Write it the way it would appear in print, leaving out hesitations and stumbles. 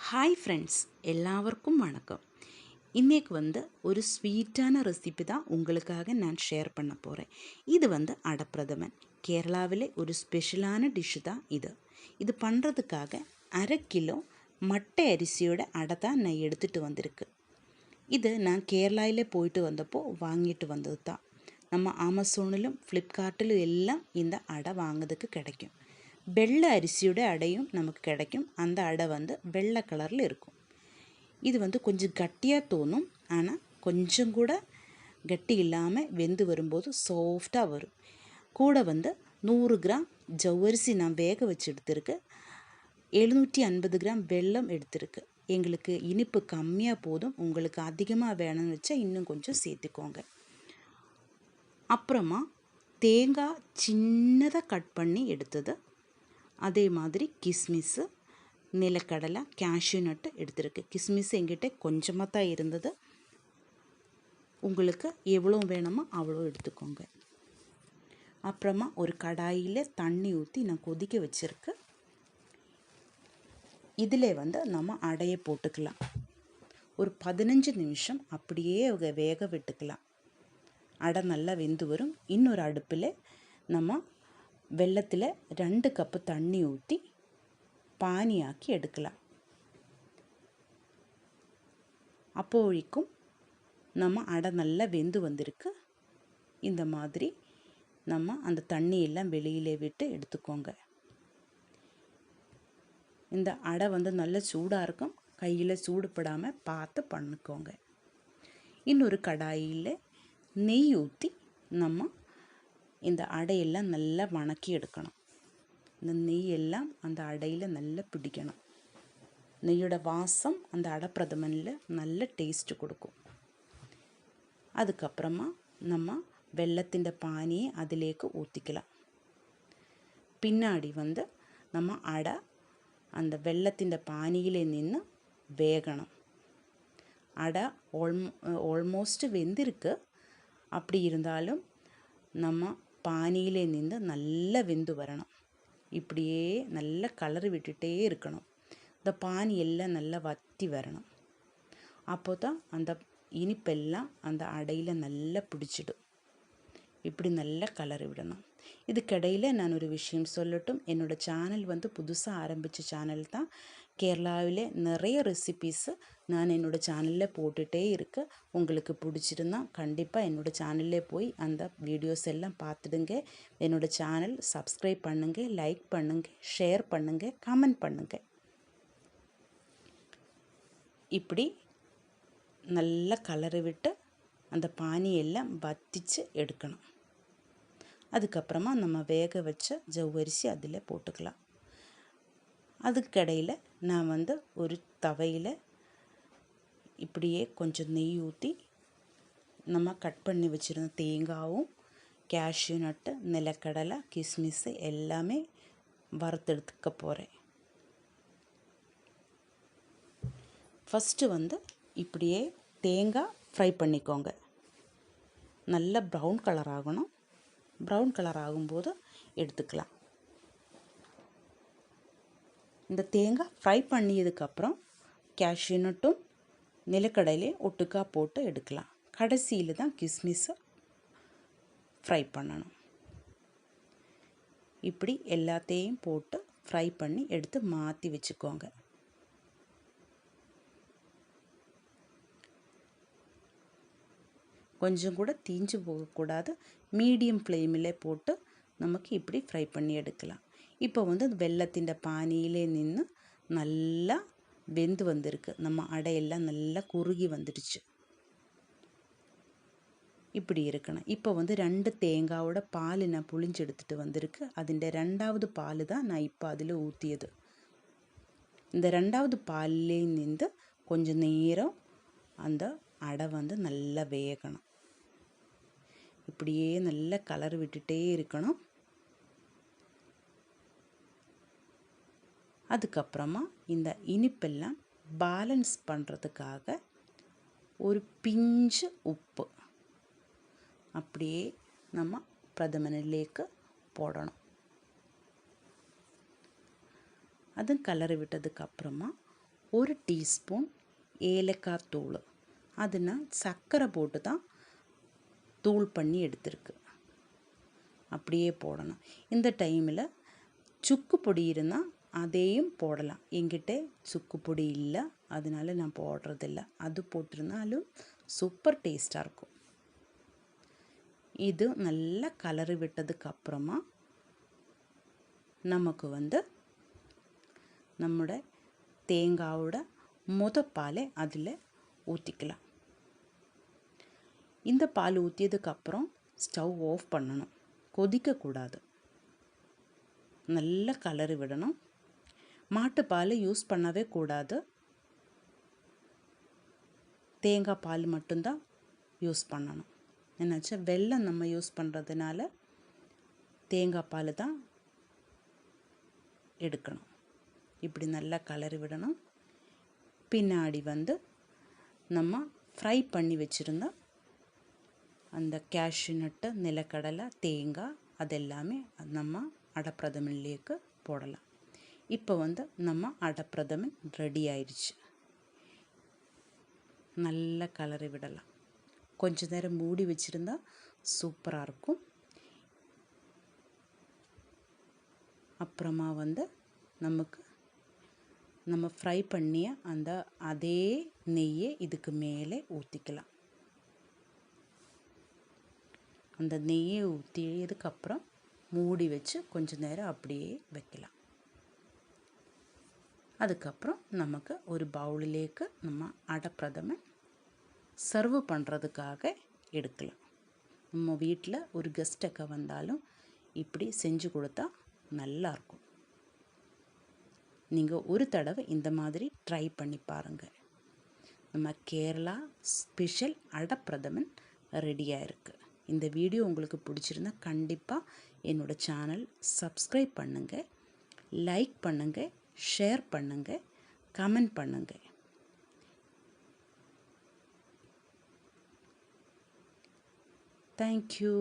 Hi friends, எல்லாருக்கும் வணக்கம். இன்றைக்கு ஒரு ஸ்வீட்டான ரெசிபி தான் உங்களுக்காக நான் ஷேர் பண்ண போகிறேன். இது அடப்பிரதமன். கேரளாவிலே ஒரு ஸ்பெஷலான டிஷ்ஷு தான் இது. இது பண்ணுறதுக்காக 1/2 கிலோ மட்டை அரிசியோட அடை தான் நான் எடுத்துகிட்டு வந்திருக்கு. இது நான் கேரளாவிலே போயிட்டு வந்தப்போ வாங்கிட்டு வந்தது தான். நம்ம ஆமசோனிலும் ஃப்ளிப்கார்ட்டிலும் எல்லாம் இந்த அடை வாங்கிறதுக்கு கிடைக்கும். வெள்ளை அரிசியோட அடையும் நமக்கு கிடைக்கும். அந்த அடை வெள்ளை கலரில் இருக்கும். இது கொஞ்சம் கட்டியாக தோணும், ஆனால் கொஞ்சம் கூட கட்டி இல்லாமல் வெந்து வரும்போது சாஃப்டாக வரும். கூட 100 கிராம் ஜவ்வரிசி நான் வேக வச்சு எடுத்துருக்கு. 750 கிராம் வெல்லம் எடுத்துருக்கு. எங்களுக்கு இனிப்பு கம்மியாக போதும், உங்களுக்கு அதிகமாக வேணும்னு வச்சா இன்னும் கொஞ்சம் சேர்த்துக்கோங்க. அப்புறமா தேங்காய் சின்னதாக கட் பண்ணி எடுத்தது, அதே மாதிரி கிஸ்மிஸ்ஸு, நிலக்கடலை, கேஷ்யூ நட்டு எடுத்துருக்கு. கிஸ்மிஸ் எங்கிட்ட கொஞ்சமாக தான் இருந்தது, உங்களுக்கு எவ்வளோ வேணுமோ அவ்வளோ எடுத்துக்கோங்க. அப்புறமா ஒரு கடாயில் தண்ணி ஊற்றி நான் கொதிக்க வச்சுருக்கு. இதில் நம்ம அடையை போட்டுக்கலாம். ஒரு 15 நிமிஷம் அப்படியே வேக விட்டுக்கலாம். அடை நல்லா வெந்து வரும். இன்னொரு அடுப்பில் நம்ம வெள்ளத்தில் 2 கப்பு தண்ணி ஊற்றி பானியாக்கி எடுக்கலாம். அப்போழிக்கும் நம்ம அடை நல்லா வெந்து வந்திருக்கு. இந்த மாதிரி நம்ம அந்த தண்ணியெல்லாம் வெளியிலே விட்டு எடுத்துக்கோங்க. இந்த அடை நல்ல சூடாக இருக்கும், கையில் சூடுபடாமல் பார்த்து பண்ணிக்கோங்க. இன்னொரு கடாயில் நெய் ஊற்றி நம்ம இந்த அடையெல்லாம் நல்லா வணக்கி எடுக்கணும். இந்த நெய்யெல்லாம் அந்த அடையில் நல்லா பிடிக்கணும். நெய்யோட வாசம் அந்த அடப்பிரதமனில் நல்ல டேஸ்ட்டு கொடுக்கும். அதுக்கப்புறமா நம்ம வெள்ளத்திൻ്റെ பானியை அதிலேக்கு ஊற்றிக்கலாம். பின்னாடி நம்ம அடை அந்த வெள்ளத்திൻ്റെ பானியிலே நின்று வேகணும். அடை ஆல்மோஸ்ட் வெந்திருக்கு. அப்படி இருந்தாலும் நம்ம பானியிலே நின்று நல்லா வெந்து வரணும். இப்படியே நல்லா கலரி விட்டுட்டே இருக்கணும். இந்த பானி எல்லாம் நல்லா வற்றி வரணும். அப்போ தான் அந்த இனிப்பெல்லாம் அந்த அடையில் நல்லா பிடிச்சிடும். இப்படி நல்லா கலரி விடணும். இதுக்கிடையில் நான் ஒரு விஷயம் சொல்லட்டும். என்னோடய சேனல் புதுசாக ஆரம்பித்த சேனல் தான். கேரளாவிலே நிறைய ரெசிபீஸு நான் என்னோடய சேனலில் போட்டுகிட்டே இருக்கு. உங்களுக்கு பிடிச்சிருந்தா கண்டிப்பாக என்னோடய சேனலில் போய் அந்த வீடியோஸ் எல்லாம் பார்த்துடுங்க. என்னோடய சேனல் சப்ஸ்கிரைப் பண்ணுங்கள், லைக் பண்ணுங்கள், ஷேர் பண்ணுங்கள், கமெண்ட் பண்ணுங்கள். இப்படி நல்லா கலரி விட்டு அந்த பானியெல்லாம் வற்றிச்சு எடுக்கணும். அதுக்கப்புறமா நம்ம வேக வச்ச ஜவ்வரிசி அதில் போட்டுக்கலாம். அதுக்கடையில் நான் ஒரு தவையில் இப்படியே கொஞ்சம் நெய் ஊற்றி நம்ம கட் பண்ணி வச்சுருந்த தேங்காயும், கேஷ்யூ நட்டு, நிலக்கடலை, கிஸ்மிஸ்ஸு எல்லாமே வறுத்தெடுத்துக்க போகிறேன். ஃபஸ்ட்டு இப்படியே தேங்காய் ஃப்ரை பண்ணிக்கோங்க. நல்ல ப்ரௌன் கலர் ஆகணும். ப்ரௌன் கலர் ஆகும்போது எடுத்துக்கலாம். இந்த தேங்காய் ஃப்ரை பண்ணியதுக்கப்புறம் கேஷ்யூ நட்டும் நிலக்கடலையும் ஒட்டுக்கா போட்டு எடுக்கலாம். கடைசியில் தான் கிஸ்மிஸை ஃப்ரை பண்ணணும். இப்படி எல்லாத்தையும் போட்டு ஃப்ரை பண்ணி எடுத்து மாற்றி வச்சுக்கோங்க. கொஞ்சம் கூட தீஞ்சு போகக்கூடாது. மீடியம் ஃப்ளேமில் போட்டு நமக்கு இப்படி ஃப்ரை பண்ணி எடுக்கலாம். இப்போ வெள்ளத்திൻ്റെ பானியிலே நின்று நல்லா வெந்து வந்திருக்கு. நம்ம அடையெல்லாம் நல்லா குறுகி வந்துடுச்சு. இப்படி இருக்கணும். இப்போ 2 தேங்காயோட பால் நான் புளிஞ்சு எடுத்துகிட்டு வந்திருக்கு. அதிൻ്റെ 2வது பால் தான் நான் இப்போ அதில் ஊற்றியது. இந்த 2வது பாலிலே நின்று கொஞ்சம் நேரம் அந்த அடை நல்லா வேகணும். இப்படியே நல்லா கலர் விட்டுட்டே இருக்கணும். அதுக்கப்புறமா இந்த இனிப்பெல்லாம் பேலன்ஸ் பண்ணுறதுக்காக ஒரு பிஞ்சு உப்பு அப்படியே நம்ம பிரதமனிலேக்கு போடணும். அதுவும் கலரி விட்டதுக்கப்புறமா 1 டீஸ்பூன் ஏலக்காய் தூள். அது நான் சர்க்கரை போட்டு தான் தூள் பண்ணி எடுத்திருக்கு. அப்படியே போடணும். இந்த டைமில் சுக்கு பொடி இருந்தால் அதையும் போடலாம். என்கிட்ட சுக்கு பொடி இல்லை, அதனால நான் போடுறதில்ல. அது போட்டிருந்தாலும் சூப்பர் டேஸ்ட்டாக இருக்கும். இது நல்லா கலரி விட்டதுக்கு அப்புறமா நமக்கு நம்மோட தேங்காவோட பாலை அதில் ஊற்றிக்கலாம். இந்த பால் ஊற்றியதுக்கப்புறம் ஸ்டவ் ஆஃப் பண்ணணும். கொதிக்கக்கூடாது. நல்லா கலரி விடணும். மாட்டுப்பால் யூஸ் பண்ணவே கூடாது. தேங்காய் பால் மட்டும்தான் யூஸ் பண்ணணும். என்னாச்சு, வெல்லம் நம்ம யூஸ் பண்ணுறதுனால தேங்காய் பால் தான் எடுக்கணும். இப்படி நல்லா கலரி விடணும். பின்னாடி நம்ம ஃப்ரை பண்ணி வச்சுருந்த அந்த கேஷ்யூ நட்டு, நிலக்கடலை, தேங்காய் அதெல்லாமே நம்ம அடப்பிரதமன்லேக்கு போடலாம். இப்போ நம்ம அடப்பிரதமன் ரெடி ஆயிடுச்சு. நல்லா கலரி விடலாம். கொஞ்ச நேரம் மூடி வச்சுருந்தா சூப்பராக இருக்கும். அப்புறமா நமக்கு நம்ம ஃப்ரை பண்ணிய அதே நெய்யை இதுக்கு மேலே ஊற்றிக்கலாம். அந்த நெய்யை ஊற்றியதுக்கப்புறம் மூடி வச்சு கொஞ்ச நேரம் அப்படியே வைக்கலாம். அதுக்கப்புறம் நமக்கு ஒரு பவுலிலேக்கு நம்ம அடப்பிரதமன் சர்வ் பண்ணுறதுக்காக எடுக்கலாம். நம்ம வீட்டில் ஒரு கெஸ்ட்டுக்கு வந்தாலும் இப்படி செஞ்சு கொடுத்தா நல்லாயிருக்கும். நீங்கள் ஒரு தடவை இந்த மாதிரி ட்ரை பண்ணி பாருங்கள். நம்ம கேரளா ஸ்பெஷல் அடப்பிரதமன் ரெடியாக இருக்குது. இந்த வீடியோ உங்களுக்கு பிடிச்சிருந்தா கண்டிப்பாக என்னோடய சேனல் சப்ஸ்கிரைப் பண்ணுங்கள், லைக் பண்ணுங்கள், ஷேர் பண்ணுங்கள், கமெண்ட் பண்ணுங்கள். தேங்க்யூ.